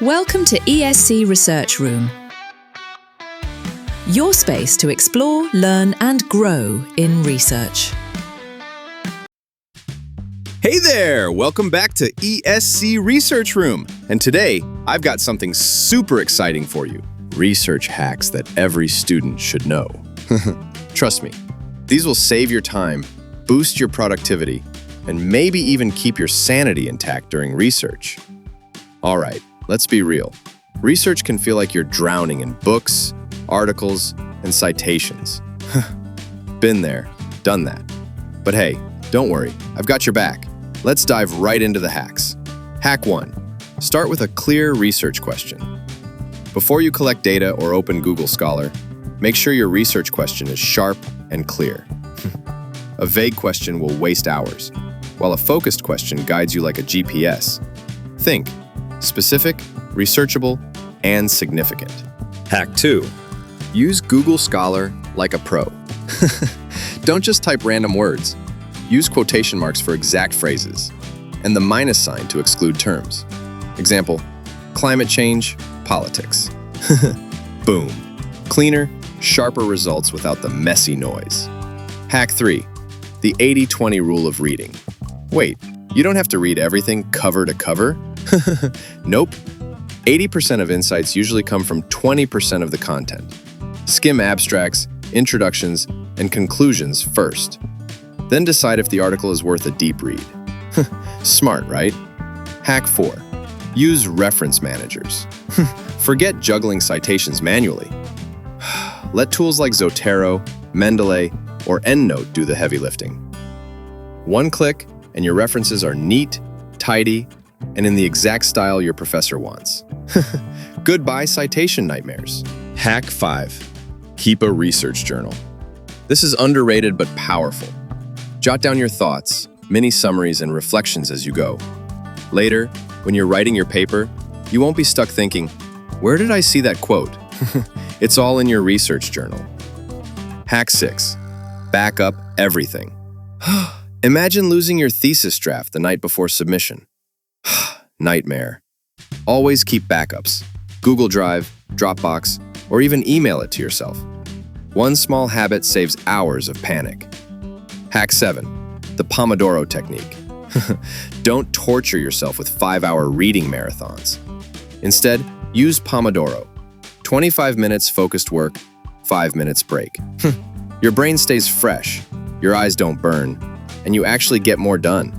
Welcome to ESC Research Room, your space to explore, learn and grow in research. Hey there! Welcome back to ESC Research Room. And today, I've got something super exciting for you. Research hacks that every student should know. Trust me, these will save your time, boost your productivity, and maybe even keep your sanity intact during research. All right, let's be real. Research can feel like you're drowning in books, articles, and citations. Been there, done that. But hey, don't worry, I've got your back. Let's dive right into the hacks. Hack 1. Start with a clear research question. Before you collect data or open Google Scholar, make sure your research question is sharp and clear. A vague question will waste hours, while a focused question guides you like a GPS. Think specific, researchable, and significant. Hack 2. Use Google Scholar like a pro. Don't just type random words. Use quotation marks for exact phrases, and the minus sign to exclude terms. Example, climate change, politics. Boom. Cleaner, sharper results without the messy noise. Hack 3. The 80-20 rule of reading. Wait, you don't have to read everything cover to cover? Nope. 80% of insights usually come from 20% of the content. Skim abstracts, introductions, and conclusions first. Then decide if the article is worth a deep read. Smart, right? Hack 4. Use reference managers. Forget juggling citations manually. Let tools like Zotero, Mendeley, or EndNote do the heavy lifting. One click, and your references are neat, tidy, and in the exact style your professor wants. Goodbye citation nightmares. Hack 5. Keep a research journal. This is underrated but powerful. Jot down your thoughts, mini summaries, and reflections as you go. Later, when you're writing your paper, you won't be stuck thinking, where did I see that quote? It's all in your research journal. Hack 6. Back up everything. Imagine losing your thesis draft the night before submission. Nightmare. Always keep backups. Google Drive, Dropbox, or even email it to yourself. One small habit saves hours of panic. Hack 7. The Pomodoro technique. Don't torture yourself with 5-hour reading marathons. Instead, use Pomodoro. 25 minutes focused work, 5 minutes break. Your brain stays fresh, your eyes don't burn, and you actually get more done.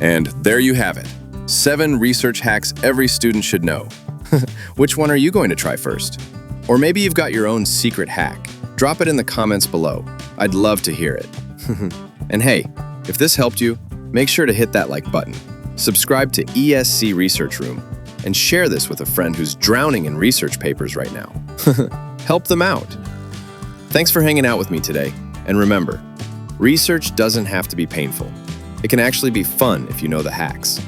And there you have it. 7 research hacks every student should know. Which one are you going to try first? Or maybe you've got your own secret hack. Drop it in the comments below. I'd love to hear it. And hey, if this helped you, make sure to hit that like button. Subscribe to ESC Research Room and share this with a friend who's drowning in research papers right now. Help them out. Thanks for hanging out with me today. And remember, research doesn't have to be painful. It can actually be fun if you know the hacks.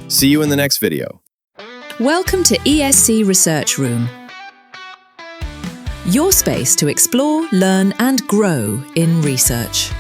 See you in the next video. Welcome to ESC Research Room, your space to explore, learn and grow in research.